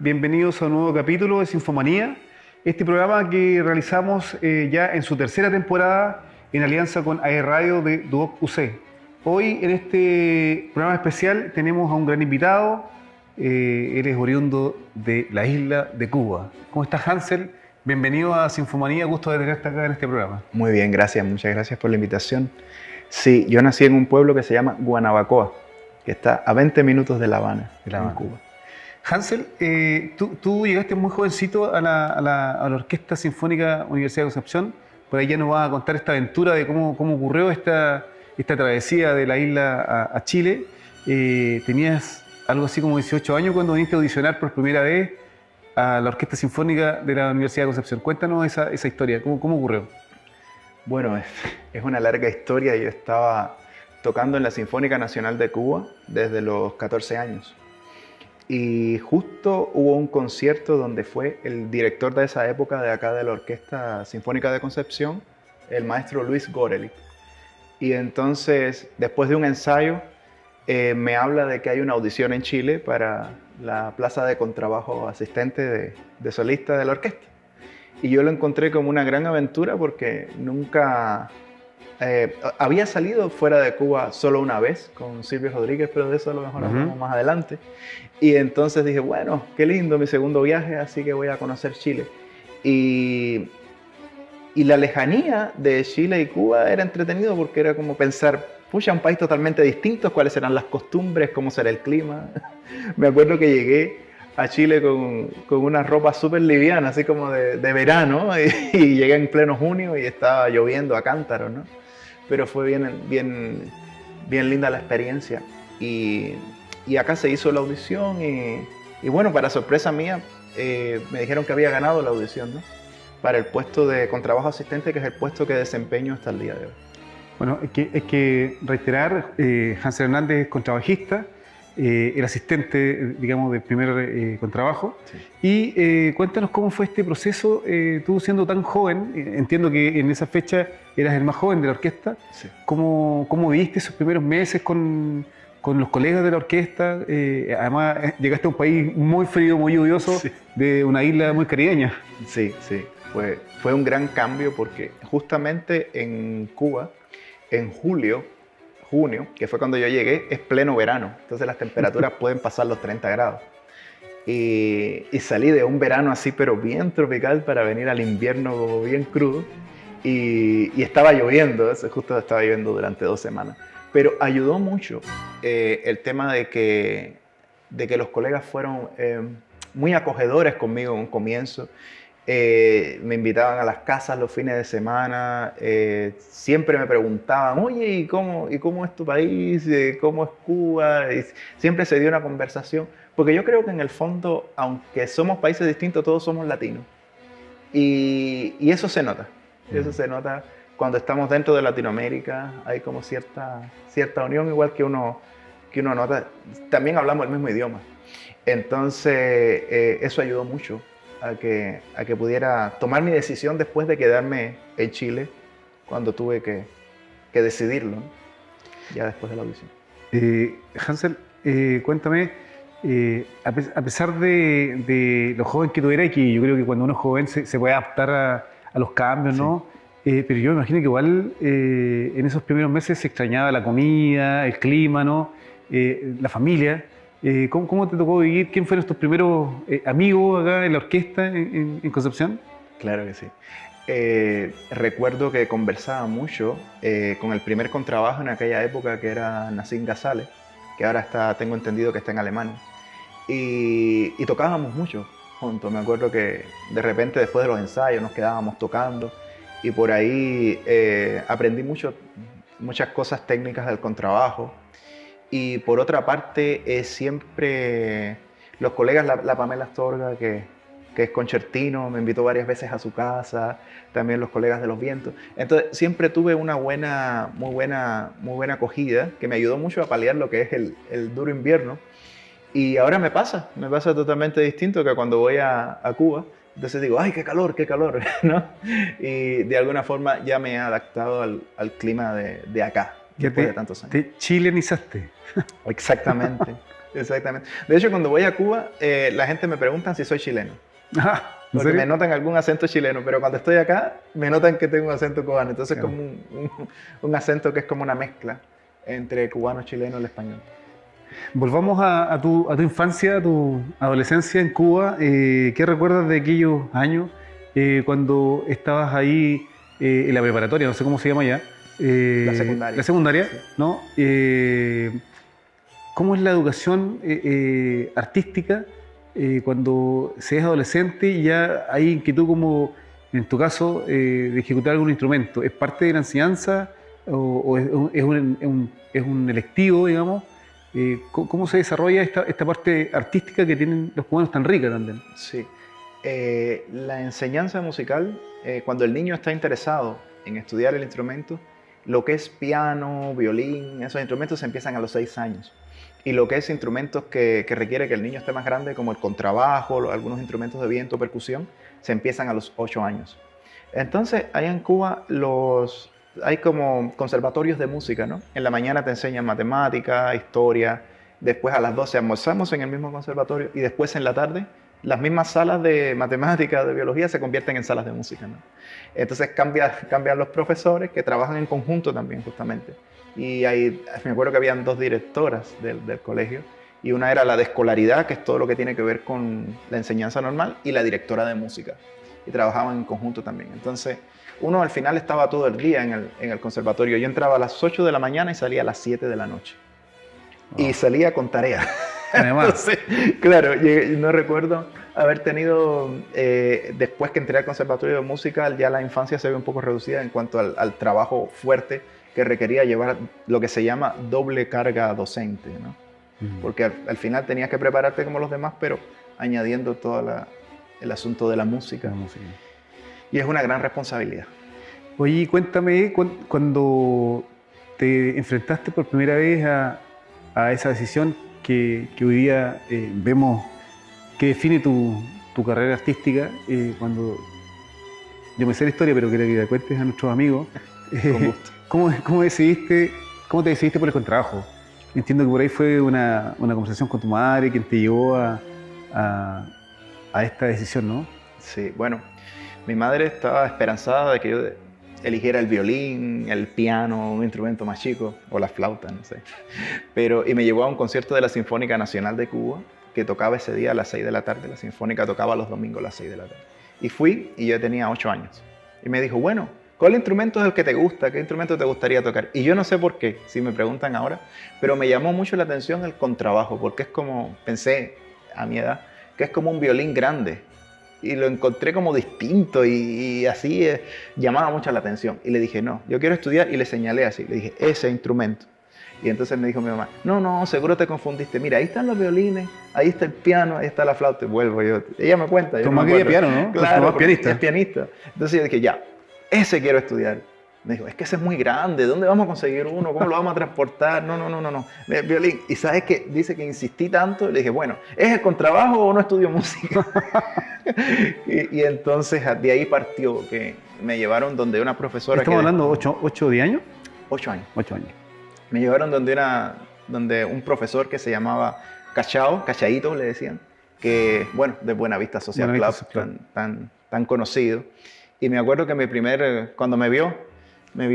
Bienvenidos a un nuevo capítulo de Sinfomanía, este programa que realizamos ya en su tercera temporada en alianza con AE Radio de Duoc UC. Hoy en este programa especial tenemos a un gran invitado, él es oriundo de la isla de Cuba. ¿Cómo estás, Hansel? Bienvenido a Sinfomanía, gusto de tenerte acá en este programa. Muy bien, gracias, muchas gracias por la invitación. Sí, yo nací en un pueblo que se llama Guanabacoa, que está a 20 minutos de La Habana, en Cuba. Hansel, tú llegaste muy jovencito a la Orquesta Sinfónica Universidad de Concepción. Por ahí ya nos vas a contar esta aventura de cómo ocurrió esta travesía de la isla a Chile. Tenías algo así como 18 años cuando viniste a audicionar por primera vez a la Orquesta Sinfónica de la Universidad de Concepción. Cuéntanos esa historia, ¿cómo ocurrió? Bueno, es una larga historia. Yo estaba tocando en la Sinfónica Nacional de Cuba desde los 14 años. Y justo hubo un concierto donde fue el director de esa época de acá de la Orquesta Sinfónica de Concepción, el maestro Luis Gorelick. Y entonces, después de un ensayo, me habla de que hay una audición en Chile para la plaza de contrabajo asistente de solista de la orquesta. Y yo lo encontré como una gran aventura porque nunca... había salido fuera de Cuba solo una vez con Silvio Rodríguez, pero de eso a lo mejor hablamos más adelante. Y entonces dije, bueno, qué lindo mi segundo viaje, así que voy a conocer Chile. Y la lejanía de Chile y Cuba era entretenido porque era como pensar, pucha, un país totalmente distinto, cuáles serán las costumbres, cómo será el clima. Me acuerdo que llegué a Chile con una ropa súper liviana, así como de verano, y llegué en pleno junio y estaba lloviendo a cántaros, ¿no? Pero fue bien linda la experiencia. Y acá se hizo la audición y bueno, para sorpresa mía, me dijeron que había ganado la audición, ¿no? Para el puesto de contrabajo asistente, que es el puesto que desempeño hasta el día de hoy. Bueno, hay que reiterar, Hansel Hernández es contrabajista, el asistente, digamos, del primer contrabajo. Sí. Y cuéntanos cómo fue este proceso, tú siendo tan joven, entiendo que en esa fecha eras el más joven de la orquesta. Sí. ¿Cómo viviste esos primeros meses con los colegas de la orquesta? Además, llegaste a un país muy frío, muy lluvioso, sí, de una isla muy caribeña. Sí. Fue un gran cambio porque justamente en Cuba, en junio, que fue cuando yo llegué, es pleno verano. Entonces las temperaturas pueden pasar los 30 grados. Y salí de un verano así, pero bien tropical, para venir al invierno bien crudo. Y estaba lloviendo, justo estaba lloviendo durante 2 semanas. Pero ayudó mucho el tema de que los colegas fueron muy acogedores conmigo en un comienzo. Me invitaban a las casas los fines de semana, siempre me preguntaban, oye, ¿y cómo es tu país? ¿Cómo es Cuba? Y siempre se dio una conversación, porque yo creo que en el fondo, aunque somos países distintos, todos somos latinos. Y eso se nota, eso se nota cuando estamos dentro de Latinoamérica, hay como cierta unión, igual que uno nota. También hablamos el mismo idioma, entonces eso ayudó mucho a que pudiera tomar mi decisión después de quedarme en Chile cuando tuve que decidirlo, ¿no? Ya después de la audición. Hansel, cuéntame, a pesar de lo joven que tú eras, y que yo creo que cuando uno es joven se puede adaptar a los cambios, ¿no? Sí. Pero yo me imagino que igual en esos primeros meses se extrañaba la comida, el clima, ¿no? La familia. ¿Cómo te tocó vivir? ¿Quién fueron tus primeros amigos acá en la orquesta en Concepción? Claro que sí. Recuerdo que conversaba mucho con el primer contrabajo en aquella época, que era Nassim Ghazaleh, que ahora tengo entendido que está en Alemania. Y tocábamos mucho juntos. Me acuerdo que de repente después de los ensayos nos quedábamos tocando y por ahí aprendí muchas cosas técnicas del contrabajo. Y por otra parte, siempre los colegas, la Pamela Astorga, que es concertino, me invitó varias veces a su casa, también los colegas de Los Vientos. Entonces siempre tuve una muy buena acogida, que me ayudó mucho a paliar lo que es el duro invierno. Y ahora me pasa totalmente distinto que cuando voy a Cuba. Entonces digo, ¡ay, qué calor, ¿no? Y de alguna forma ya me he adaptado al clima de acá. Ya después de tantos años. Te chilenizaste. Exactamente. Exactamente. De hecho, cuando voy a Cuba, la gente me pregunta si soy chileno. Ah, ¿en Porque serio? me notan algún acento chileno, pero cuando estoy acá, me notan que tengo un acento cubano. Entonces, Claro. como un acento que es como una mezcla entre cubano, chileno y el español. Volvamos a tu infancia, a tu adolescencia en Cuba. ¿Qué recuerdas de aquellos años cuando estabas ahí en la preparatoria, no sé cómo se llama ya? La secundaria. La secundaria, Sí. ¿no? ¿Cómo es la educación artística cuando se es adolescente y ya hay inquietud como, en tu caso, de ejecutar algún instrumento? ¿Es parte de la enseñanza o es un electivo, digamos? ¿Cómo se desarrolla esta parte artística que tienen los cubanos tan rica también? Sí. La enseñanza musical, cuando el niño está interesado en estudiar el instrumento, lo que es piano, violín, esos instrumentos se empiezan a los 6 años. Y lo que es instrumentos que requiere que el niño esté más grande, como el contrabajo, algunos instrumentos de viento, percusión, se empiezan a los 8 años. Entonces, allá en Cuba hay como conservatorios de música, ¿no? En la mañana te enseñan matemática, historia, después a las 12 almorzamos en el mismo conservatorio y después en la tarde las mismas salas de matemática, de biología se convierten en salas de música, ¿no? Entonces cambian los profesores que trabajan en conjunto también, justamente. Y ahí, me acuerdo que habían 2 directoras del colegio y una era la de escolaridad, que es todo lo que tiene que ver con la enseñanza normal, y la directora de música. Y trabajaban en conjunto también. Entonces, uno al final estaba todo el día en el conservatorio. Yo entraba a las 8 de la mañana y salía a las 7 de la noche. Wow. Y salía con tarea. Además, Entonces, claro, no recuerdo haber tenido, después que entré al conservatorio de música, ya la infancia se ve un poco reducida en cuanto al trabajo fuerte que requería llevar lo que se llama doble carga docente, ¿no? Porque al final tenías que prepararte como los demás, pero añadiendo todo el asunto de la música. Y es una gran responsabilidad. oye, cuéntame, cuando te enfrentaste por primera vez a esa decisión que hoy día vemos que define tu carrera artística, cuando yo me sé la historia, pero quería que la cuentes a nuestros amigos. Con gusto. ¿Cómo te decidiste por el contrabajo? Entiendo que por ahí fue una conversación con tu madre quien te llevó a esta decisión, ¿no? Sí, bueno, mi madre estaba esperanzada de que yo eligiera el violín, el piano, un instrumento más chico, o la flauta, no sé. Y me llevó a un concierto de la Sinfónica Nacional de Cuba, que tocaba ese día a las 6 de la tarde. La Sinfónica tocaba los domingos a las 6 de la tarde. Y fui, y yo tenía 8 años. Y me dijo, bueno, ¿cuál instrumento es el que te gusta? ¿Qué instrumento te gustaría tocar? Y yo no sé por qué, si me preguntan ahora, pero me llamó mucho la atención el contrabajo, porque es como, pensé a mi edad, que es como un violín grande. Y lo encontré como distinto y así llamaba mucho la atención. Y le dije, no, yo quiero estudiar, y le señalé así, le dije, ese instrumento. Y entonces me dijo mi mamá, no, seguro te confundiste. Mira, ahí están los violines, ahí está el piano, ahí está la flauta. Y vuelvo yo. Ella me cuenta. Tu mamá quería piano, ¿no? Claro, Tu mamá es pianista. es pianista. Entonces yo dije, ya, ese quiero estudiar. Me dijo, es que ese es muy grande, ¿dónde vamos a conseguir uno? ¿Cómo lo vamos a transportar? No. Violín. Y ¿sabes qué? Dice que insistí tanto. Le dije, bueno, ¿es el contrabajo o no estudio música? y entonces de ahí partió, que me llevaron donde una profesora. ¿Estamos hablando 8 o 10 años? 8 años. 8 años. Me llevaron donde un profesor que se llamaba Cachaíto le decían, que, bueno, de Buenavista Social Club, tan conocido. Y me acuerdo que cuando me vio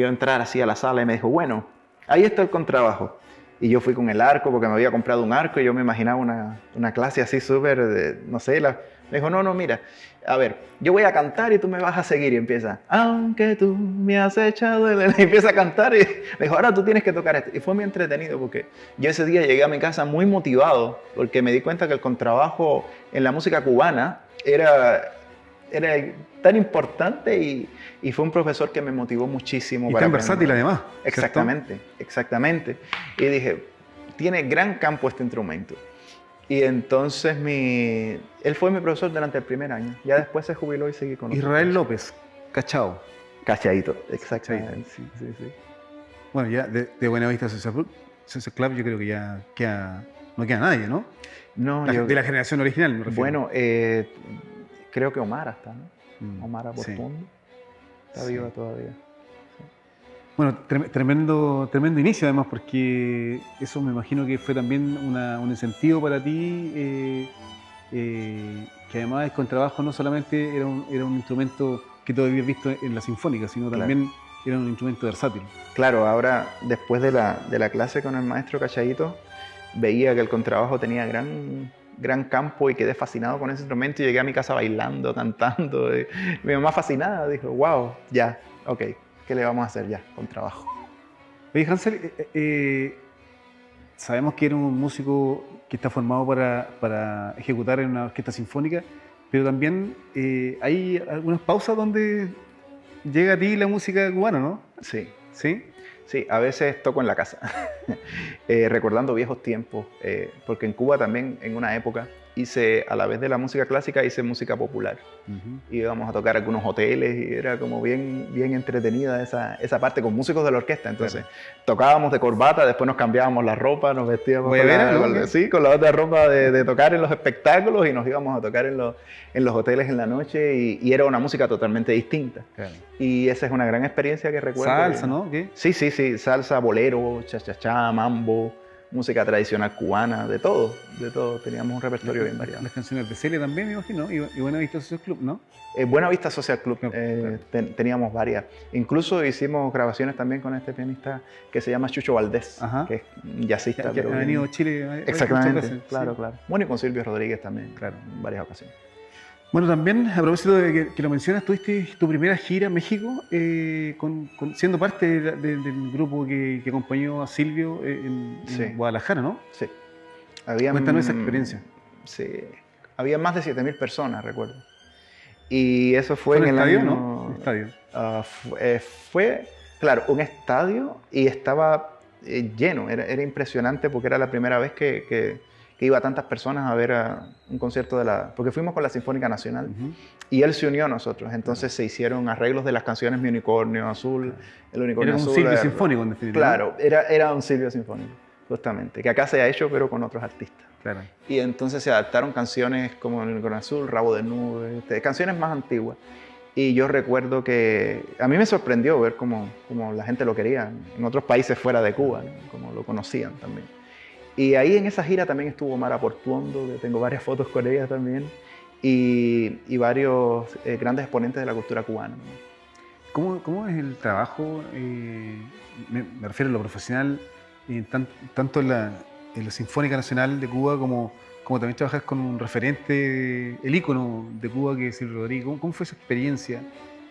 entrar así a la sala y me dijo, bueno, ahí está el contrabajo. Y yo fui con el arco, porque me había comprado un arco y yo me imaginaba una clase así súper, no sé, me dijo, no, mira, a ver, yo voy a cantar y tú me vas a seguir. Y empieza, aunque tú me has echado, y empieza a cantar y me dijo, ahora tú tienes que tocar esto. Y fue muy entretenido porque yo ese día llegué a mi casa muy motivado porque me di cuenta que el contrabajo en la música cubana era tan importante y fue un profesor que me motivó muchísimo. Y para tan versátil además. Exactamente. Y dije, tiene gran campo este instrumento. Y entonces él fue mi profesor durante el primer año. Ya después se jubiló y seguí con Israel López, Cachao. Cachaíto, exactamente. Sí. Bueno, ya de Buenavista Social Club yo creo que ya no queda nadie, ¿no? No, de la generación original, me refiero. Bueno, creo que Omar está, ¿no? Omar Aportuondo. Está viva todavía. Sí. Bueno, tremendo inicio además, porque eso me imagino que fue también un incentivo para ti, que además el contrabajo no solamente era un instrumento que tú habías visto en la sinfónica, sino Claro. también era un instrumento versátil. Claro, ahora después de la clase con el maestro Cachayito, veía que el contrabajo tenía gran campo y quedé fascinado con ese instrumento y llegué a mi casa bailando, cantando. Y mi mamá fascinada dijo, wow, ya, ok, ¿qué le vamos a hacer ya? Contrabajo. Oye, Hansel, sabemos que eres un músico que está formado para ejecutar en una orquesta sinfónica, pero también hay algunas pausas donde llega a ti la música cubana, ¿no? Sí, ¿Sí? sí, a veces toco en la casa, recordando viejos tiempos, porque en Cuba también en una época hice, a la vez de la música clásica, hice música popular. Íbamos a tocar algunos hoteles y era como bien entretenida esa parte con músicos de la orquesta. Entonces tocábamos de corbata, después nos cambiábamos la ropa, nos vestíamos con la otra ropa de tocar en los espectáculos y nos íbamos a tocar en los hoteles en la noche y era una música totalmente distinta. Claro. Y esa es una gran experiencia que recuerdo. Salsa, ¿no? ¿Qué? Sí, salsa, bolero, cha-cha-cha, mambo, música tradicional cubana, de todo. Teníamos un repertorio bien variado. Las canciones de Celia también, me imagino, y Buena Vista Social Club, ¿no? Buena Vista Social Club, Claro. teníamos varias. Incluso hicimos grabaciones también con este pianista que se llama Chucho Valdés, Ajá. que es un jazzista. Que ha venido a Chile Exactamente, muchas veces. claro, Sí. claro. Bueno, y con Silvio Rodríguez también, Claro. en varias ocasiones. Bueno, también, a propósito de que lo mencionas, tuviste tu primera gira en México, siendo parte del grupo que acompañó a Silvio en Guadalajara, ¿no? Sí. Cuéntanos esa experiencia. Sí. Había más de 7.000 personas, recuerdo. Y eso fue ¿Fue en un el estadio, año... no? Un estadio. Fue, claro, un estadio y estaba lleno. Era impresionante porque era la primera vez que iba tantas personas a ver un concierto porque fuimos con la Sinfónica Nacional y él se unió a nosotros. Entonces se hicieron arreglos de las canciones Mi Unicornio Azul, El Unicornio Era un Azul. Silvio sinfónico, en definitiva. Claro, era un Silvio sinfónico, justamente, que acá se ha hecho pero con otros artistas. Claro. Y entonces se adaptaron canciones como El Unicornio Azul, Rabo de Nube, canciones más antiguas. Y yo recuerdo que a mí me sorprendió ver cómo la gente lo quería en otros países fuera de Cuba, ¿no? Como lo conocían también. Y ahí en esa gira también estuvo Mara Portuondo, que tengo varias fotos con ella también, y varios grandes exponentes de la cultura cubana, ¿no? ¿Cómo es el trabajo? Me refiero a lo profesional, tanto en la Sinfónica Nacional de Cuba como también trabajas con un referente, el ícono de Cuba que es Silvio Rodríguez. ¿Cómo fue esa experiencia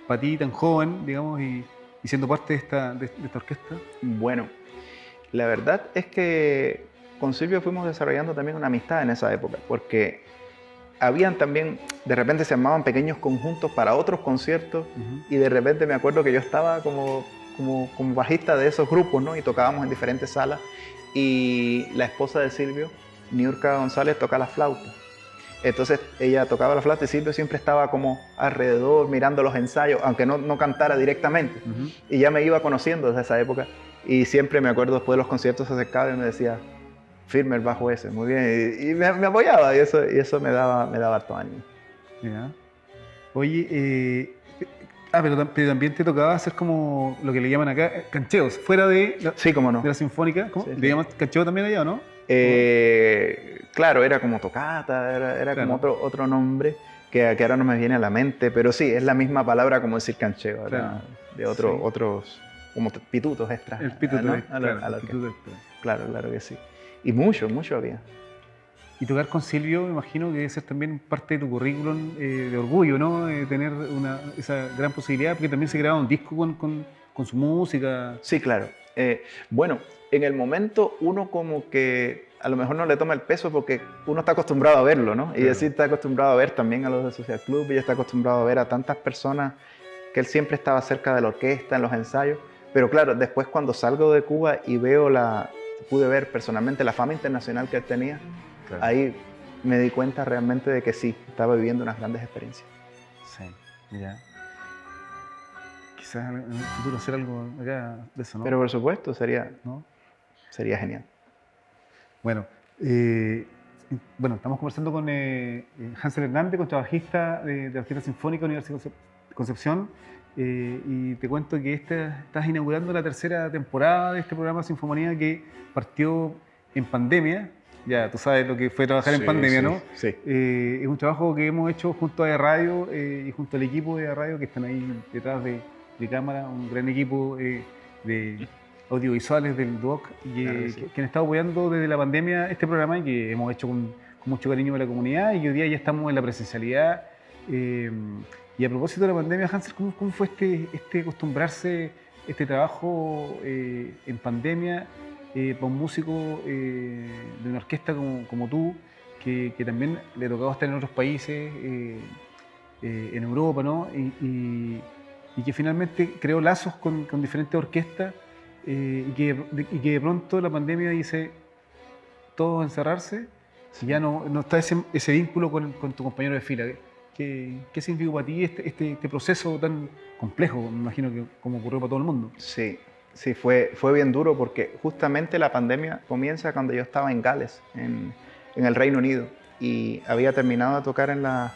para ti tan joven, digamos, y siendo parte de esta orquesta? Bueno, la verdad es que con Silvio fuimos desarrollando también una amistad en esa época, porque habían también, de repente se armaban pequeños conjuntos para otros conciertos y de repente me acuerdo que yo estaba como bajista de esos grupos, ¿no? Y tocábamos en diferentes salas y la esposa de Silvio, Niurka González, toca la flauta. Entonces ella tocaba la flauta y Silvio siempre estaba como alrededor mirando los ensayos, aunque no cantara directamente. Y ya me iba conociendo desde esa época y siempre me acuerdo después de los conciertos se acercaba y me decía, firme el bajo ese, muy bien. Y me apoyaba y eso me daba harto ánimo. Ya. Oye, pero también te tocaba hacer como lo que le llaman acá cancheos, fuera de Sí, cómo no. la sinfónica. ¿Cómo? Sí, ¿Le llaman cancheo también allá o no? Claro, era como tocata, era Claro. como otro nombre que ahora no me viene a la mente, pero sí, es la misma palabra como decir cancheo, Claro. de otros, como pitutos extras. El pituto ¿no? extra, A la el orquesta. pituto extra. Claro que sí. Y mucho había. Y tocar con Silvio, me imagino que debe ser también parte de tu currículum de orgullo, ¿no? Tener esa gran posibilidad, porque también se graba un disco con su música. Sí, claro. Bueno, en el momento uno como que a lo mejor no le toma el peso porque uno está acostumbrado a verlo, ¿no? Y Claro. así está acostumbrado a ver también a los de Social Club y está acostumbrado a ver a tantas personas que él siempre estaba cerca de la orquesta, en los ensayos. Pero claro, después cuando salgo de Cuba y pude ver personalmente la fama internacional que él tenía, Claro. ahí me di cuenta realmente de que sí, estaba viviendo unas grandes experiencias. Sí, ya. Quizás en el futuro hacer algo acá de eso, ¿no? Pero por supuesto, sería ¿No? genial. Bueno, estamos conversando con Hansel Hernández, contrabajista de la Orquesta Sinfónica Universidad de Concepción. y te cuento que estás inaugurando la tercera temporada de este programa Sinfomanía que partió en pandemia. Ya, tú sabes lo que fue trabajar en pandemia, ¿no? Sí. Es un trabajo que hemos hecho junto a Radio y junto al equipo de Radio que están ahí detrás de cámara, un gran equipo de audiovisuales del DUOC que han estado apoyando desde la pandemia este programa y que hemos hecho con mucho cariño de la comunidad y hoy día ya estamos en la presencialidad. Y a propósito de la pandemia, Hansel, ¿cómo fue este acostumbrarse, este trabajo en pandemia para un músico de una orquesta como tú, que también le tocaba estar en otros países, en Europa, ¿no? Y que finalmente creó lazos con diferentes orquestas y que de pronto la pandemia dice todos encerrarse, y ya no está ese vínculo con tu compañero de fila. ¿Qué significó para ti este proceso tan complejo, me imagino que como ocurrió para todo el mundo? Sí, fue bien duro porque justamente la pandemia comienza cuando yo estaba en Gales, en el Reino Unido, y había terminado de tocar en la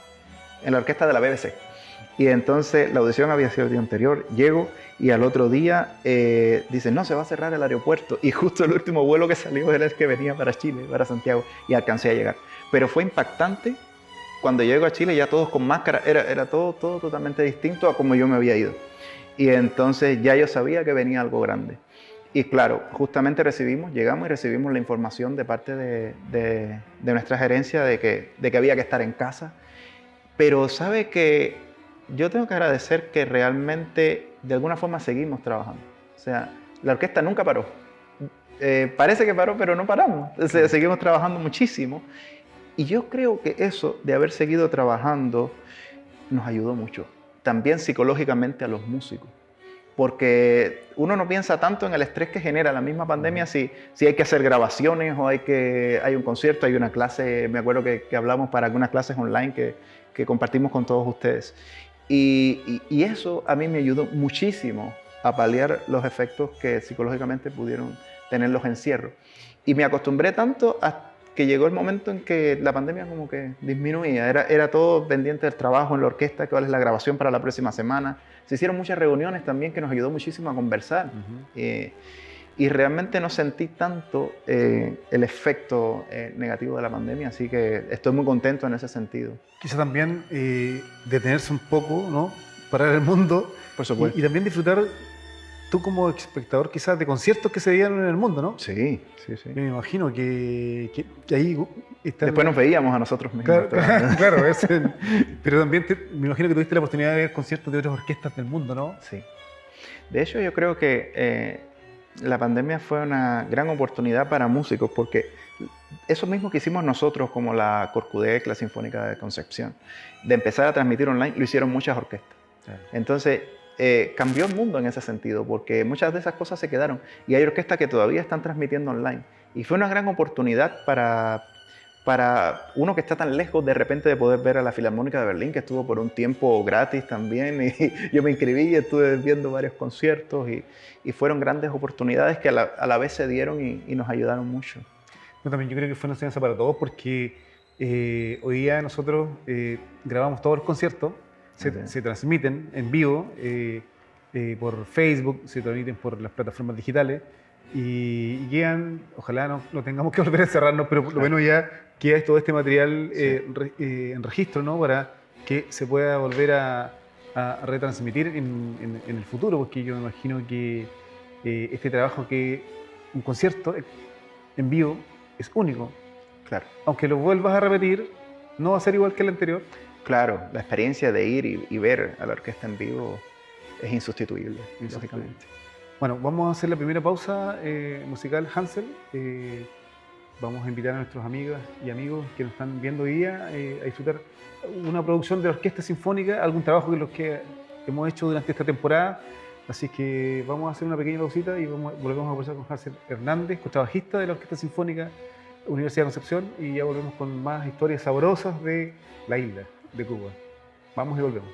orquesta de la BBC. Y entonces la audición había sido el día anterior, llego y al otro día dicen, no, se va a cerrar el aeropuerto. Y justo el último vuelo que salió era el que venía para Chile, para Santiago, y alcancé a llegar. Pero fue impactante cuando llego a Chile, ya todos con máscara, era todo totalmente distinto a como yo me había ido. Y entonces ya yo sabía que venía algo grande. Y claro, justamente llegamos y recibimos la información de parte de nuestra gerencia de que había que estar en casa. Pero sabe que yo tengo que agradecer que realmente de alguna forma seguimos trabajando. O sea, la orquesta nunca paró. Parece que paró, pero no paramos. O sea, seguimos trabajando muchísimo. Y yo creo que eso de haber seguido trabajando nos ayudó mucho. También psicológicamente a los músicos. Porque uno no piensa tanto en el estrés que genera la misma pandemia si hay que hacer grabaciones o hay un concierto, hay una clase, me acuerdo que hablamos para algunas clases online que compartimos con todos ustedes. Y eso a mí me ayudó muchísimo a paliar los efectos que psicológicamente pudieron tener los encierros. Y me acostumbré tanto a que llegó el momento en que la pandemia como que disminuía. Era todo pendiente del trabajo en la orquesta, cuál es la grabación para la próxima semana. Se hicieron muchas reuniones también que nos ayudó muchísimo a conversar. Y realmente no sentí tanto el efecto negativo de la pandemia, así que estoy muy contento en ese sentido. Quizá también detenerse un poco, ¿no? Parar el mundo. Por supuesto. Y también disfrutar tú como espectador quizás de conciertos que se dieron en el mundo, ¿no? Sí. Yo me imagino que ahí están... Después nos veíamos a nosotros mismos. Claro, pero también me imagino que tuviste la oportunidad de ver conciertos de otras orquestas del mundo, ¿no? Sí. De hecho, yo creo que la pandemia fue una gran oportunidad para músicos porque eso mismo que hicimos nosotros como la Corcudec, la Sinfónica de Concepción, de empezar a transmitir online, lo hicieron muchas orquestas. Claro. Entonces, cambió el mundo en ese sentido porque muchas de esas cosas se quedaron y hay orquestas que todavía están transmitiendo online y fue una gran oportunidad para uno que está tan lejos de repente de poder ver a la Filarmónica de Berlín, que estuvo por un tiempo gratis también, y yo me inscribí y estuve viendo varios conciertos y fueron grandes oportunidades que a la vez se dieron y nos ayudaron mucho. También yo creo que fue una enseñanza para todos porque hoy día nosotros grabamos todos los conciertos, se transmiten en vivo por Facebook, se transmiten por las plataformas digitales y quedan, ojalá no tengamos que volver a encerrarnos, pero por lo menos ya queda todo este material en registro, ¿no? Para que se pueda volver a retransmitir en el futuro, porque yo me imagino que este trabajo un concierto en vivo es único. Claro. Aunque lo vuelvas a repetir, no va a ser igual que el anterior. Claro, la experiencia de ir y ver a la orquesta en vivo es insustituible, lógicamente. Bueno, vamos a hacer la primera pausa musical, Hansel. Vamos a invitar a nuestros amigas y amigos que nos están viendo hoy día a disfrutar una producción de la Orquesta Sinfónica, algún trabajo que hemos hecho durante esta temporada. Así que vamos a hacer una pequeña pausita y volvemos a conversar con Hansel Hernández, contrabajista de la Orquesta Sinfónica Universidad de Concepción, y ya volvemos con más historias sabrosas de la isla de Cuba. Vamos y volvemos.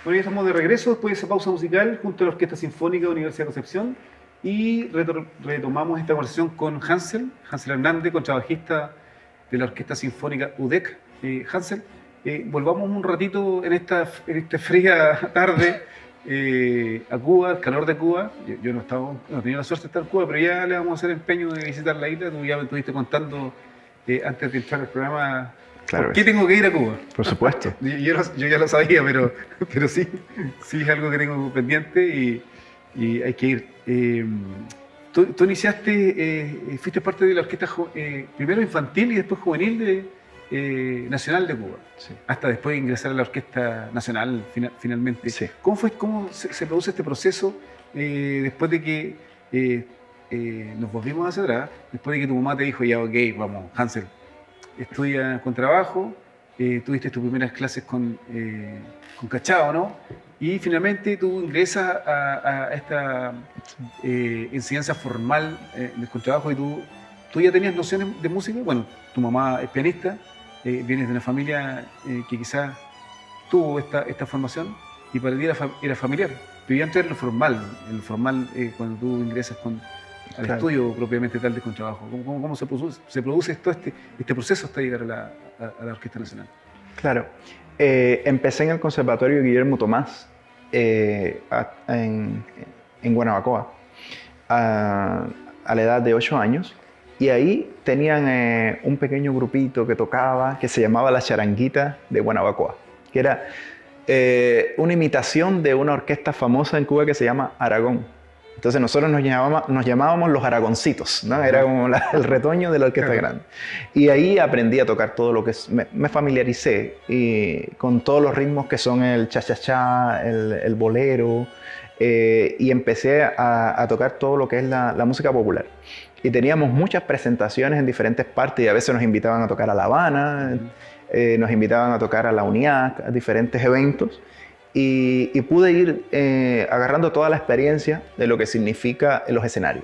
Bueno, ya estamos de regreso después de esa pausa musical junto a la Orquesta Sinfónica de Universidad de Concepción y retomamos esta conversación con Hansel Hernández, contrabajista de la Orquesta Sinfónica UDEC. Hansel, volvamos un ratito en esta fría tarde a Cuba, el calor de Cuba. Yo no tenía la suerte de estar en Cuba, pero ya le vamos a hacer empeño de visitar la isla. Tú ya me estuviste contando antes de entrar al programa. Claro. ¿Por qué tengo que ir a Cuba? Por supuesto. Yo ya lo sabía, pero sí es algo que tengo pendiente y hay que ir. Tú iniciaste, fuiste parte de la orquesta primero infantil y después juvenil nacional de Cuba, Sí. hasta después de ingresar a la Orquesta Nacional finalmente. Sí. ¿Cómo se produce este proceso después de que nos volvimos hacia atrás, después de que tu mamá te dijo, ya ok, vamos, Hansel, estudia con trabajo, tuviste tus primeras clases con Cachao, ¿no? Y finalmente tú ingresas a esta enseñanza formal del contrabajo y tú ya tenías nociones de música. Bueno, tu mamá es pianista, vienes de una familia que quizás tuvo esta formación y para ti era familiar. Pero ya antes era lo formal cuando tú ingresas al Claro. estudio propiamente tal de contrabajo. ¿Cómo se produce todo este proceso hasta llegar a la Orquesta Nacional? Claro. Empecé en el Conservatorio Guillermo Tomás en Guanabacoa a la edad de 8 años y ahí tenían un pequeño grupito que tocaba que se llamaba La Charanguita de Guanabacoa, que era una imitación de una orquesta famosa en Cuba que se llama Aragón. Entonces nosotros nos llamábamos los Aragoncitos, ¿no? Era como el retoño de la orquesta grande. Y ahí aprendí a tocar todo lo que es, me familiaricé con todos los ritmos que son el cha-cha-cha, el bolero, y empecé a tocar todo lo que es la música popular. Y teníamos muchas presentaciones en diferentes partes y a veces nos invitaban a tocar a La Habana, nos invitaban a tocar a la UNIAC, a diferentes eventos. Y pude ir agarrando toda la experiencia de lo que significa en los escenarios.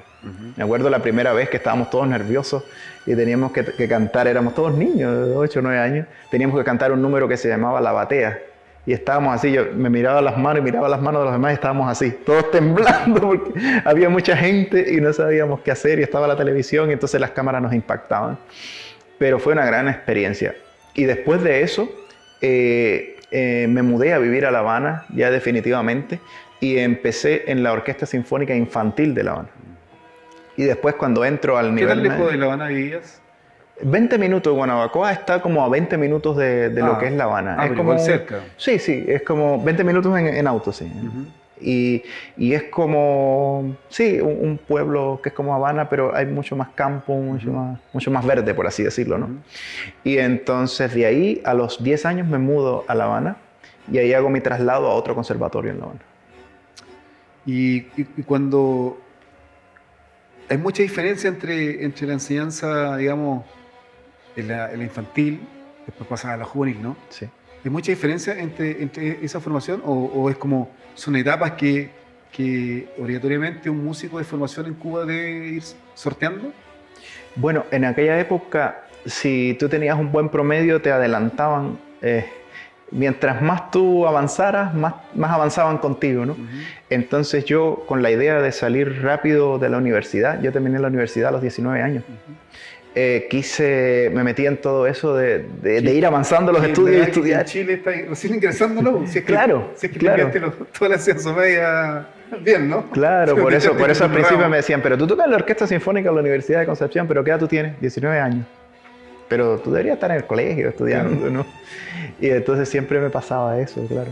Me acuerdo la primera vez que estábamos todos nerviosos y teníamos que cantar, éramos todos niños, de 8 o 9 años, teníamos que cantar un número que se llamaba La Batea. Y estábamos así, yo me miraba las manos y miraba las manos de los demás y estábamos así, todos temblando porque había mucha gente y no sabíamos qué hacer y estaba la televisión y entonces las cámaras nos impactaban. Pero fue una gran experiencia. Y después de eso, me mudé a vivir a La Habana ya definitivamente y empecé en la Orquesta Sinfónica Infantil de La Habana. Y después cuando entro al nivel... ¿Qué tan lejos de La Habana vivías? 20 minutos de Guanabacoa está como a 20 minutos de lo que es La Habana. Es pero como igual cerca. Sí, es como 20 minutos en auto, sí. Y es como, sí, un pueblo que es como Habana, pero hay mucho más campo, mucho más verde, por así decirlo, ¿no? Y entonces de ahí a los 10 años me mudo a La Habana y ahí hago mi traslado a otro conservatorio en La Habana. Y cuando hay mucha diferencia entre la enseñanza, digamos, en la infantil, después pasa a la juvenil, ¿no? Sí. ¿Hay mucha diferencia entre esa formación o es como son etapas que obligatoriamente un músico de formación en Cuba debe ir sorteando? Bueno, en aquella época, si tú tenías un buen promedio, te adelantaban. Mientras más tú avanzaras, más avanzaban contigo, ¿no? Entonces yo, con la idea de salir rápido de la universidad, yo terminé la universidad a los 19 años. Me metí en todo eso de ir avanzando los estudios y estudiar. En Chile está recién ingresando, ¿no? Si es que, Claro, si es que claro. toda la ascenso media bien, ¿no? Claro, por eso al principio me decían, pero tú tocas en la Orquesta Sinfónica de la Universidad de Concepción, pero ¿qué edad tú tienes? 19 años. Pero tú deberías estar en el colegio estudiando, ¿no? Y entonces siempre me pasaba eso, claro.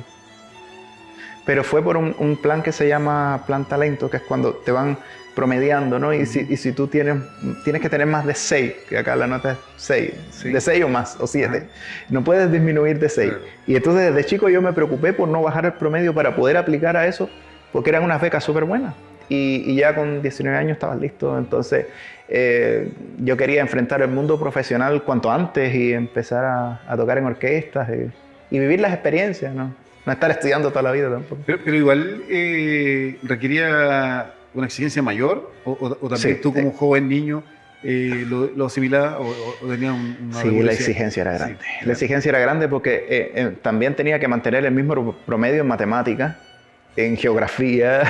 Pero fue por un plan que se llama Plan Talento, que es cuando te van promediando, ¿no? Y si tú tienes que tener más de 6, que acá la nota es 6, Sí. de 6 o más, o 7. No puedes disminuir de 6. Claro. Y entonces desde chico yo me preocupé por no bajar el promedio para poder aplicar a eso, porque eran unas becas súper buenas. Y ya con 19 años estabas listo, entonces yo quería enfrentar el mundo profesional cuanto antes y empezar a tocar en orquestas y vivir las experiencias, ¿no? No estar estudiando toda la vida tampoco. Pero igual requería una exigencia mayor o también Sí, tú como joven niño lo asimilaba o tenía una Sí, la regularidad? exigencia era grande. Sí, claro. La exigencia era grande porque también tenía que mantener el mismo promedio en matemáticas, en geografía,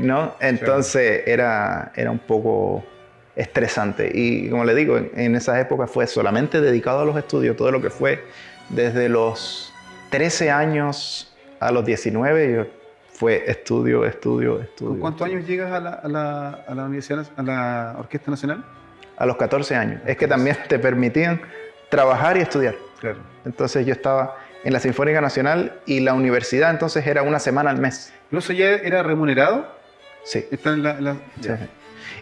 ¿no? Entonces era un poco estresante. Y como le digo, en esas épocas fue solamente dedicado a los estudios, todo lo que fue desde los 13 años a los 19, fue estudio. ¿Con cuántos años llegas a la universidad, a la Orquesta Nacional? A los 14 años. Es que también te permitían trabajar y estudiar. Claro. Entonces yo estaba en la Sinfónica Nacional y la universidad entonces era una semana al mes. ¿Pero eso ya era remunerado? Sí. Está en Sí.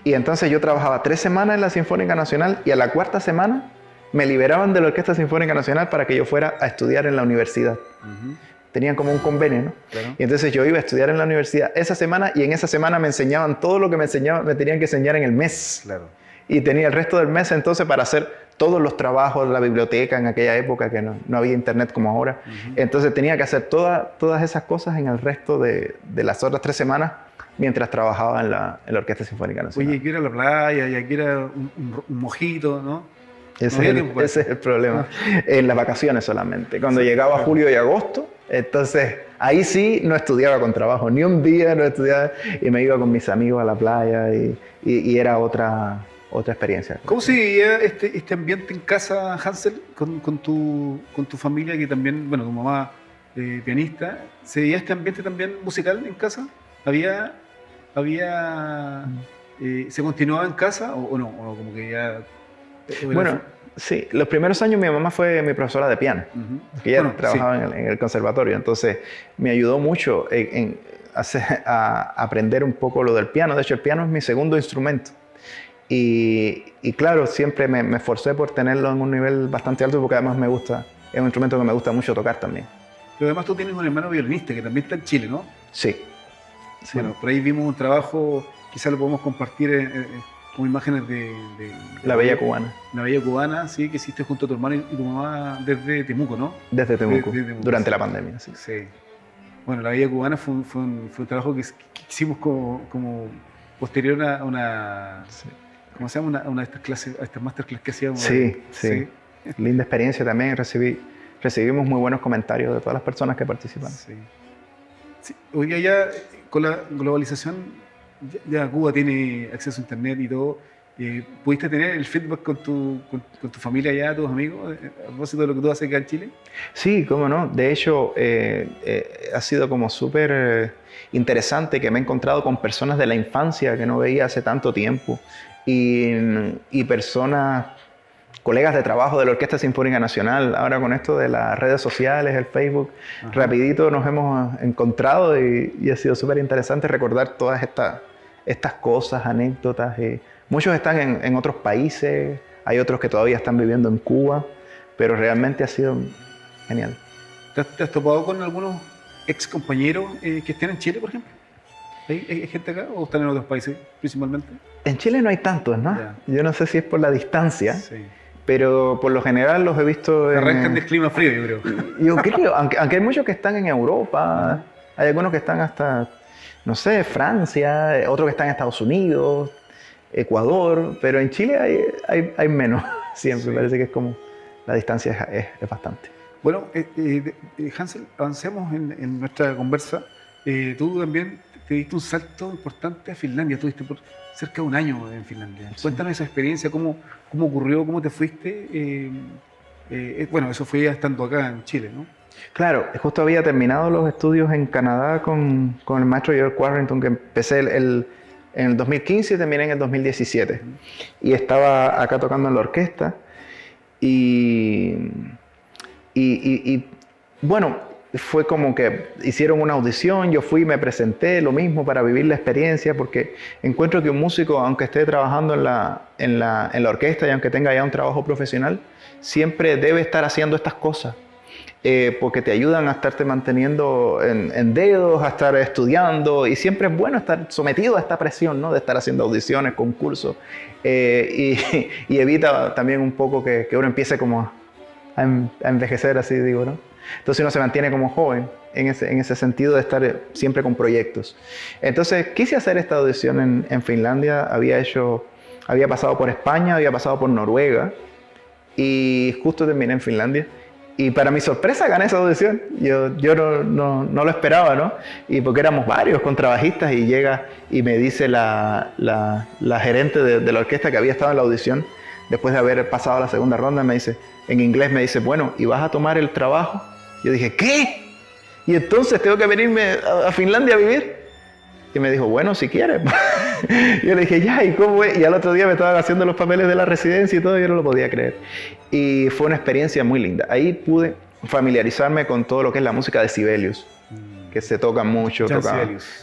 Y entonces yo trabajaba 3 semanas en la Sinfónica Nacional y a la 4ª semana me liberaban de la Orquesta Sinfónica Nacional para que yo fuera a estudiar en la universidad. Ujú. Tenían como un convenio, ¿no? Claro. Y entonces yo iba a estudiar en la universidad esa semana y en esa semana me enseñaban todo lo que me tenían que enseñar en el mes. Claro. Y tenía el resto del mes entonces para hacer todos los trabajos de la biblioteca en aquella época que no había internet como ahora. Ujú. Entonces tenía que hacer todas esas cosas en el resto de las otras 3 semanas mientras trabajaba en la Orquesta Sinfónica Nacional. Oye, aquí era la playa, y aquí era un mojito, ¿no? Ese, no había es el, tiempo para ese es el problema. En las vacaciones solamente. Cuando Sí, llegaba claro. julio y agosto, entonces ahí sí no estudiaba con trabajo. Ni un día no estudiaba y me iba con mis amigos a la playa y era otra experiencia. ¿Cómo se vivía este ambiente en casa, Hansel, con tu familia, que también, bueno, tu mamá pianista? ¿Se vivía este ambiente también musical en casa? ¿Se continuaba en casa o no? ¿O como que ya...? Bueno, sí, los primeros años mi mamá fue mi profesora de piano, Ujú. porque ella Bueno, trabajaba sí. en el conservatorio, entonces me ayudó mucho a aprender un poco lo del piano. De hecho, el piano es mi segundo instrumento. Y claro, siempre me esforcé por tenerlo en un nivel bastante alto porque además es un instrumento que me gusta mucho tocar también. Pero además tú tienes un hermano violinista que también está en Chile, ¿no? Sí. Sí. Bueno, por ahí vimos un trabajo, quizás lo podemos compartir como imágenes de La Bella Cubana. La Bella Cubana, sí, que hiciste junto a tu hermano y tu mamá desde Temuco, ¿no? Desde Temuco, Desde Temuco, durante sí. la pandemia, sí. Sí. Bueno, La Bella Cubana fue un trabajo que hicimos como posterior a una... Sí. ¿Cómo se llama? Una de estas clases, a estas masterclass que hacíamos. Sí. Linda experiencia también. Recibimos muy buenos comentarios de todas las personas que participan. Sí. Sí. Hoy ya con la globalización, ya Cuba tiene acceso a internet y todo. ¿Pudiste tener el feedback con tu familia allá, tus amigos, a propósito de lo que tú haces acá en Chile? Sí, cómo no. De hecho, ha sido como súper interesante que me he encontrado con personas de la infancia que no veía hace tanto tiempo y personas, colegas de trabajo de la Orquesta Sinfónica Nacional. Ahora con esto de las redes sociales, el Facebook, Ajá. rapidito nos hemos encontrado y ha sido súper interesante recordar todas estas cosas, anécdotas. Muchos están en otros países, hay otros que todavía están viviendo en Cuba, pero realmente ha sido genial. ¿Te has topado con algunos ex compañeros que estén en Chile, por ejemplo? ¿Hay gente acá o están en otros países principalmente? En Chile no hay tantos, ¿no? Ya. Yo no sé si es por la distancia, Sí. pero por lo general los he visto Arrancan del clima frío, yo creo. Yo creo, aunque hay muchos que están en Europa, hay algunos que están hasta, no sé, Francia, otros que están en Estados Unidos, Ecuador, pero en Chile hay menos siempre, Sí. parece que es como, la distancia es bastante. Bueno, Hansel, avancemos en nuestra conversa. Tú también te diste un salto importante a Finlandia, estuviste por cerca de un año en Finlandia. Sí. Cuéntanos esa experiencia, cómo ocurrió, cómo te fuiste. Bueno, eso fue ya estando acá en Chile, ¿no? Claro, justo había terminado los estudios en Canadá con el maestro George Warrington, que empecé en el 2015 y terminé en el 2017. Y estaba acá tocando en la orquesta. Y bueno, fue como que hicieron una audición, yo fui, me presenté, lo mismo para vivir la experiencia, porque encuentro que un músico, aunque esté trabajando en la orquesta y aunque tenga ya un trabajo profesional, siempre debe estar haciendo estas cosas. Porque te ayudan a estarte manteniendo en dedos, a estar estudiando, y siempre es bueno estar sometido a esta presión, ¿no? De estar haciendo audiciones, concursos, y evita también un poco que uno empiece como a envejecer, así digo, ¿no? Entonces uno se mantiene como joven en ese sentido de estar siempre con proyectos. Entonces quise hacer esta audición en Finlandia, había hecho había pasado por España, había pasado por Noruega y justo terminé en Finlandia. Y para mi sorpresa gané esa audición. Yo no lo esperaba, ¿no? Y porque éramos varios contrabajistas y llega y me dice la gerente de la orquesta que había estado en la audición, después de haber pasado la segunda ronda, me dice, en inglés me dice, bueno, ¿y vas a tomar el trabajo? Yo dije, ¿qué? ¿Y entonces tengo que venirme a Finlandia a vivir? Y me dijo, bueno, si quieres. Yo le dije, ya, ¿y cómo es? Y al otro día me estaban haciendo los papeles de la residencia y todo, y yo no lo podía creer. Y fue una experiencia muy linda. Ahí pude familiarizarme con todo lo que es la música de Sibelius, que se toca mucho.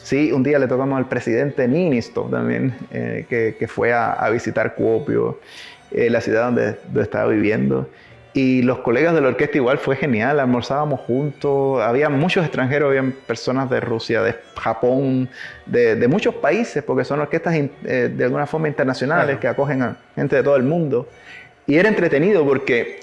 Sí, un día le tocamos al presidente Niinisto también, que fue a visitar Kuopio, la ciudad donde estaba viviendo. Y los colegas de la orquesta igual fue genial, almorzábamos juntos, había muchos extranjeros, había personas de Rusia, de Japón, de muchos países, porque son orquestas de alguna forma internacionales, que acogen a gente de todo el mundo. Y era entretenido porque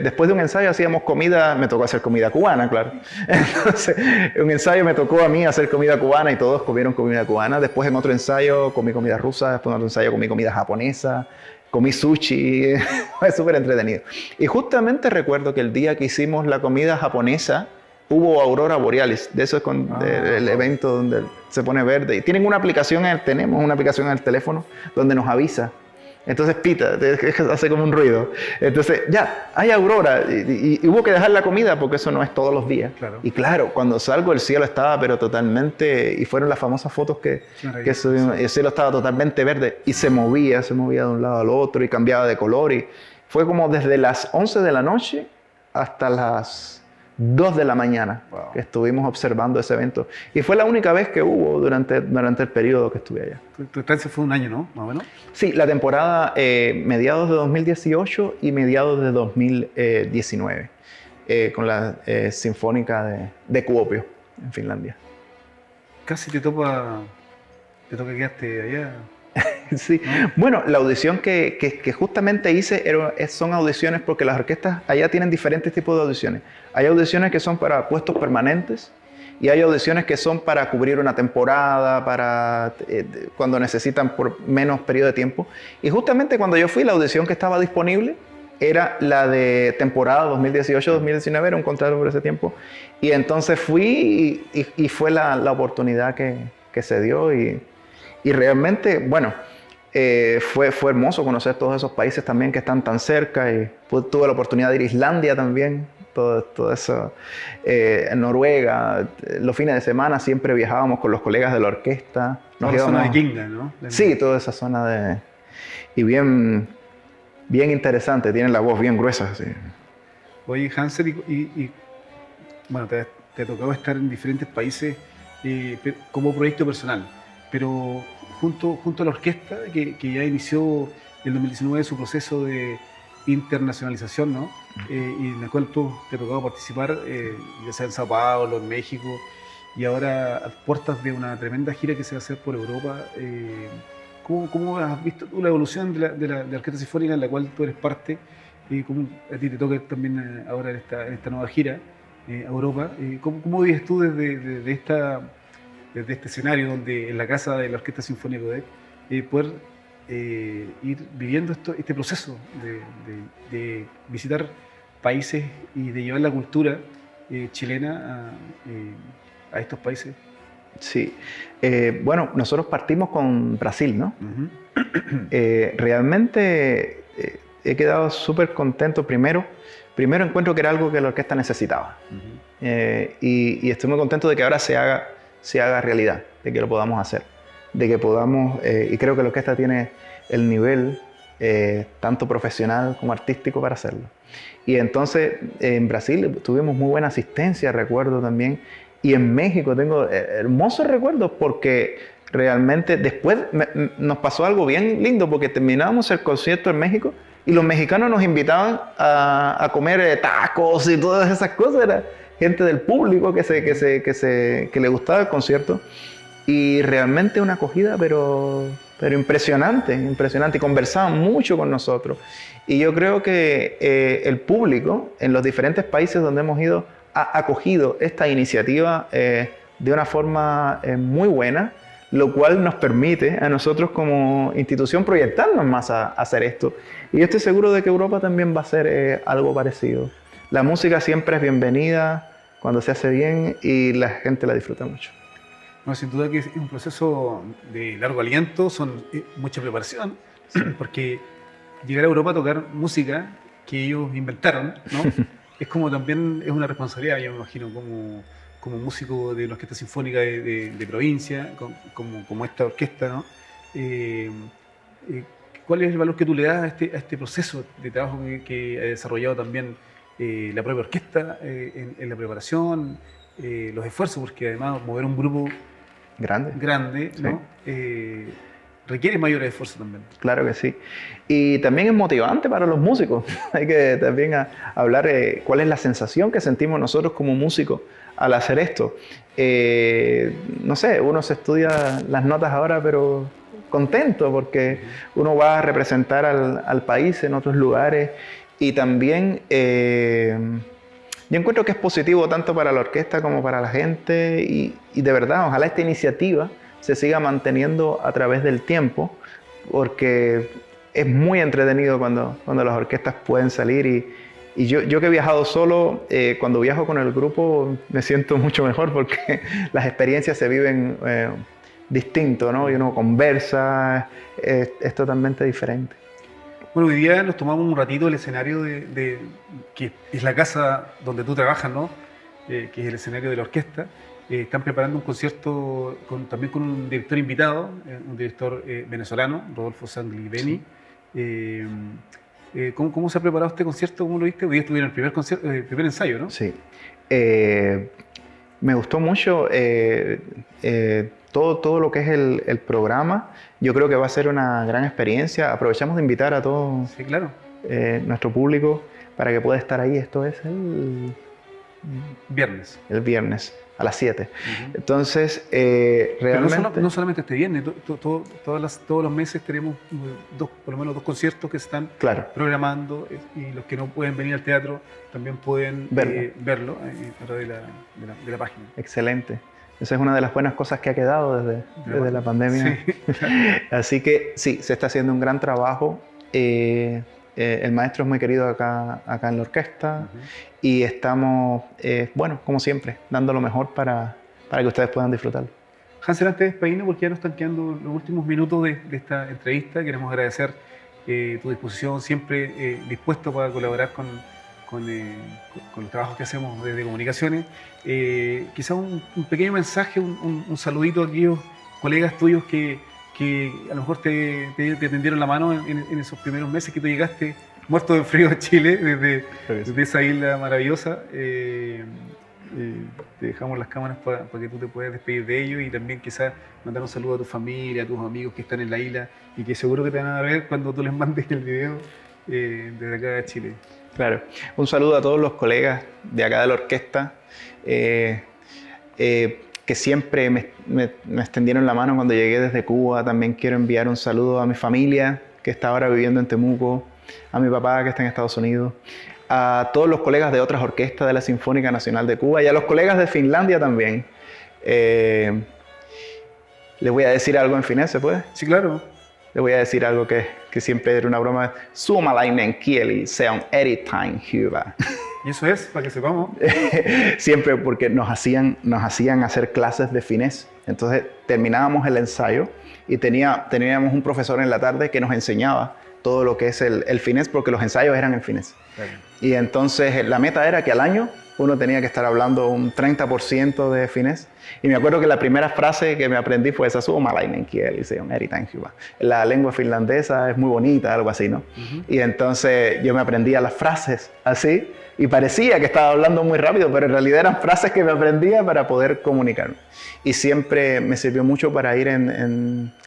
después de un ensayo hacíamos comida, me tocó hacer comida cubana, claro. Entonces, en un ensayo me tocó a mí hacer comida cubana y todos comieron comida cubana. Después en otro ensayo comí comida rusa, después en otro ensayo comí comida japonesa. Comí sushi, fue súper entretenido. Y justamente recuerdo que el día que hicimos la comida japonesa, hubo aurora borealis, de eso es el evento donde se pone verde. Y tienen una aplicación, tenemos una aplicación en el teléfono donde nos avisa. Entonces pita, hace como un ruido. Entonces ya, hay aurora y hubo que dejar la comida porque eso no es todos los días. Claro. Y claro, cuando salgo el cielo estaba pero totalmente, y fueron las famosas fotos que subimos, el cielo estaba totalmente verde y se movía de un lado al otro y cambiaba de color. Y fue como desde las 11 de la noche hasta las 2 de la mañana que estuvimos observando ese evento. Y fue la única vez que hubo durante el periodo que estuve allá. Tu estancia fue un año, ¿no? Más o menos. Sí, la temporada mediados de 2018 y mediados de 2019, con la Sinfónica de Kuopio, en Finlandia. Casi te toca quedarte allá. Sí, ¿no? Bueno, la audición que justamente hice son audiciones porque las orquestas allá tienen diferentes tipos de audiciones. Hay audiciones que son para puestos permanentes y hay audiciones que son para cubrir una temporada, para cuando necesitan por menos periodo de tiempo. Y justamente cuando yo fui, la audición que estaba disponible era la de temporada 2018-2019, era un contrato por ese tiempo. Y entonces fui y fue la oportunidad que se dio y realmente, bueno, fue hermoso conocer todos esos países también que están tan cerca y tuve la oportunidad de ir a Islandia también, todo eso, en Noruega. Los fines de semana siempre viajábamos con los colegas de la orquesta. Toda la zona de Kinga, ¿no? Sí, toda esa zona y bien interesante, tienen la voz bien gruesa. Sí. Oye, Hansel, y bueno, te ha tocado estar en diferentes países como proyecto personal. Pero junto a la orquesta, que ya inició en 2019 su proceso de internacionalización, ¿no? Y en el cual tú te ha tocado participar, ya sea en Sao Paulo, en México, y ahora a puertas de una tremenda gira que se va a hacer por Europa. ¿Cómo has visto tú la evolución de la Orquesta Sinfónica en la cual tú eres parte? ¿Cómo a ti te toca también ahora en esta nueva gira a Europa? ¿Cómo vives tú desde este escenario donde en la casa de la Orquesta Sinfónica de poder ir viviendo este proceso de visitar países y de llevar la cultura chilena a estos países? Sí, bueno, nosotros partimos con Brasil, ¿no? Realmente he quedado súper contento. Primero encuentro que era algo que la orquesta necesitaba. Y estoy muy contento de que ahora se haga realidad, de que lo podamos hacer, de que podamos, y creo que la orquesta tiene el nivel tanto profesional como artístico para hacerlo. Y entonces en Brasil tuvimos muy buena asistencia, recuerdo también, y en México tengo hermosos recuerdos porque realmente después nos pasó algo bien lindo porque terminábamos el concierto en México y los mexicanos nos invitaban a comer tacos y todas esas cosas. Era gente del público que le gustaba el concierto y realmente una acogida pero impresionante y conversaban mucho con nosotros. Y yo creo que el público en los diferentes países donde hemos ido ha acogido esta iniciativa de una forma muy buena. lo cual nos permite a nosotros como institución proyectarnos más a hacer esto. Y yo estoy seguro de que Europa también va a hacer algo parecido. La música siempre es bienvenida cuando se hace bien y la gente la disfruta mucho. No, sin duda que es un proceso de largo aliento, son mucha preparación, ¿sí? Porque llegar a Europa a tocar música que ellos inventaron, ¿no? Es como también es una responsabilidad, yo me imagino, como músico de la Orquesta Sinfónica de provincia, como esta orquesta, ¿no? ¿Cuál es el valor que tú le das a este proceso de trabajo que ha desarrollado también la propia orquesta en la preparación, los esfuerzos? Porque además mover un grupo grande, ¿no? Sí. Requiere mayores esfuerzos también. Claro que sí. Y también es motivante para los músicos. Hay que también hablar cuál es la sensación que sentimos nosotros como músicos al hacer esto. No sé, uno se estudia las notas ahora, pero contento porque uno va a representar al país en otros lugares. Y también yo encuentro que es positivo tanto para la orquesta como para la gente. Y de verdad, ojalá esta iniciativa se siga manteniendo a través del tiempo, porque es muy entretenido cuando las orquestas pueden salir. Y yo que he viajado solo, cuando viajo con el grupo me siento mucho mejor porque las experiencias se viven distinto, ¿no? Y uno conversa, es totalmente diferente. Bueno, hoy día nos tomamos un ratito el escenario que es la casa donde tú trabajas, ¿no? Que es el escenario de la orquesta. Están preparando un concierto también con un director invitado, un director venezolano, Rodolfo Sangliveni. Sí. ¿Cómo se ha preparado este concierto? ¿Cómo lo viste? Hoy día estuvieron el primer ensayo, ¿no? Sí. Me gustó mucho todo lo que es el programa. Yo creo que va a ser una gran experiencia. Aprovechamos de invitar a todo sí, claro. Nuestro público para que pueda estar ahí. Esto es el viernes a las 7. Entonces, realmente... Pero no solamente este viernes, todos los meses tenemos por lo menos 2 conciertos que se están programando, y los que no pueden venir al teatro también pueden verlo a través de la página. Excelente. Esa es una de las buenas cosas que ha quedado desde la pandemia. Sí. Así que sí, se está haciendo un gran trabajo. El maestro es muy querido acá en la orquesta y estamos, bueno, como siempre, dando lo mejor para que ustedes puedan disfrutarlo. Hansel, antes de despedirnos, porque ya nos están quedando los últimos minutos de esta entrevista, queremos agradecer tu disposición, siempre dispuesto para colaborar con los trabajos que hacemos desde Comunicaciones. Quizás un pequeño mensaje, un saludito a aquellos colegas tuyos que a lo mejor te tendieron la mano en esos primeros meses que tú llegaste muerto de frío a Chile, desde esa isla maravillosa. Te dejamos las cámaras para que tú te puedas despedir de ellos y también quizás mandar un saludo a tu familia, a tus amigos que están en la isla y que seguro que te van a ver cuando tú les mandes el video desde acá de Chile. Claro. Un saludo a todos los colegas de acá de la orquesta que siempre me extendieron la mano cuando llegué desde Cuba. También quiero enviar un saludo a mi familia que está ahora viviendo en Temuco, a mi papá que está en Estados Unidos, a todos los colegas de otras orquestas de la Sinfónica Nacional de Cuba y a los colegas de Finlandia también. Les voy a decir algo en finés, ¿se puede? Sí, claro. Le voy a decir algo que siempre era una broma. Suomalainen kieli, se on erittäin hyvä. Y eso es, para que sepamos. Siempre porque nos hacían hacer clases de finés. Entonces terminábamos el ensayo y teníamos un profesor en la tarde que nos enseñaba todo lo que es el finés, porque los ensayos eran en finés. Claro. Y entonces la meta era que al año uno tenía que estar hablando un 30% de finés. Y me acuerdo que la primera frase que me aprendí fue esa: Suomalainen kieli, se on erittäin hyvä. La lengua finlandesa es muy bonita, algo así, ¿no? Y entonces yo me aprendía las frases así y parecía que estaba hablando muy rápido, pero en realidad eran frases que me aprendía para poder comunicarme. Y siempre me sirvió mucho para ir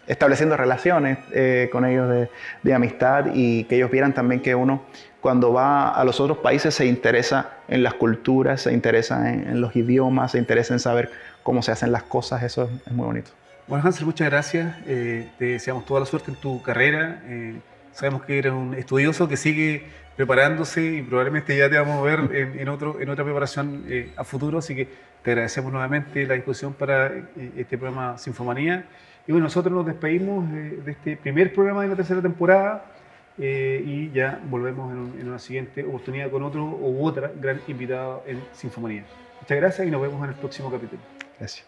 estableciendo relaciones con ellos de amistad, y que ellos vieran también que uno, cuando va a los otros países, se interesa en las culturas, se interesa en los idiomas, se interesa en saber cómo se hacen las cosas. Eso es muy bonito. Bueno, Hansel, muchas gracias. Te deseamos toda la suerte en tu carrera. Sabemos que eres un estudioso que sigue preparándose y probablemente ya te vamos a ver en otra preparación a futuro. Así que te agradecemos nuevamente la disposición para este programa Sinfomanía. Y bueno, nosotros nos despedimos de este primer programa de la tercera temporada y ya volvemos en una siguiente oportunidad con otro u otra gran invitado en Sinfomanía. Muchas gracias y nos vemos en el próximo capítulo. Gracias.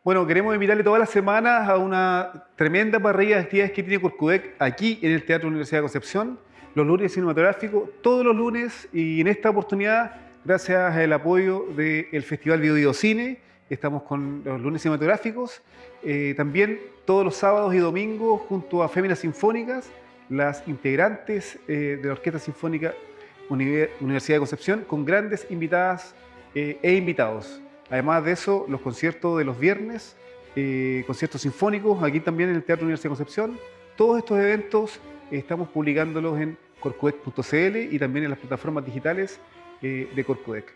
Bueno, queremos invitarle todas las semanas a una tremenda parrilla de actividades que tiene Corcudec aquí en el Teatro Universidad de Concepción, los lunes cinematográficos, todos los lunes, y en esta oportunidad, gracias al apoyo del Festival Bio Bio Cine, estamos con los lunes cinematográficos, también todos los sábados y domingos junto a Féminas Sinfónicas, las integrantes de la Orquesta Sinfónica Universidad de Concepción, con grandes invitadas e invitados. Además de eso, los conciertos de los viernes, conciertos sinfónicos, aquí también en el Teatro Universidad de Concepción. Todos estos eventos estamos publicándolos en corcudec.cl y también en las plataformas digitales de Corcudec.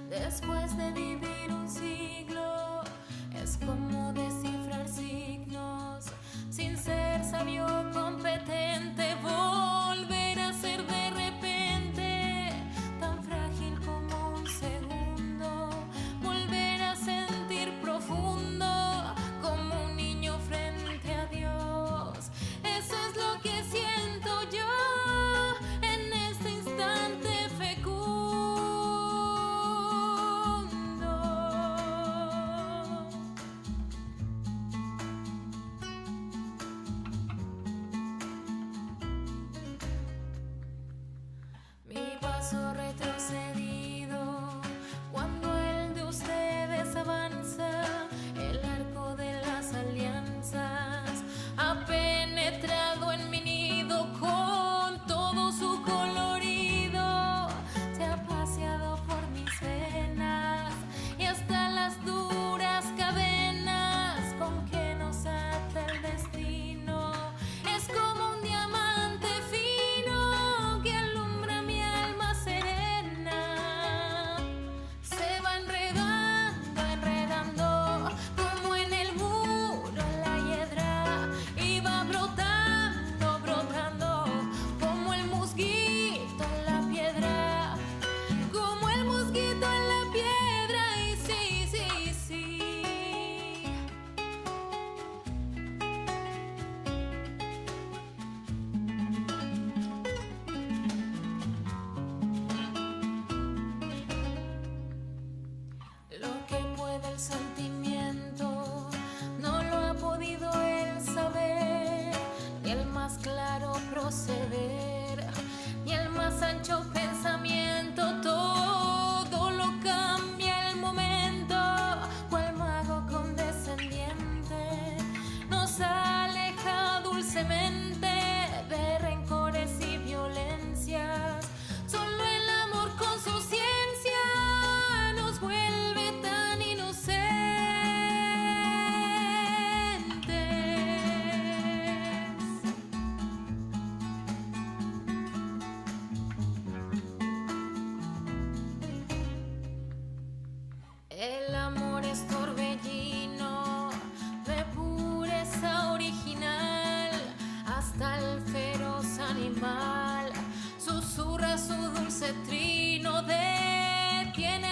Después de vivir un siglo, es como descifrar signos, sin ser sabio o competente, volver a ser de repente tan frágil como un segundo, volver a sentir profundo como un niño frente a Dios. Eso es lo que siento yo en este instante fecundo. Mi paso retrocedido cuando el de ustedes avanza, el arco de las alianzas ha penetrado en mi nido con todo su colorido, se ha paseado por mis venas y hasta las duras cadenas con que nos ata el destino. Es como un diamante fino que alumbra mi alma serena. Se va enredando, enredando, como en el muro la hiedra, y va brotando, brotando, como el mosquito en la piedra, como el mosquito en la piedra, y sí, sí, sí. Lo que puede el sentimiento no lo ha podido él saber, ni el más claro proceder, ni el más ancho pensamiento. Todo lo cambia el momento, cual mago condescendiente nos aleja dulcemente de rencores y violencias. Solo el amor con su ciencia nos vuelve tan inocentes. El amor es torbellino de pureza original, hasta el feroz animal susurra su dulce trino, detiene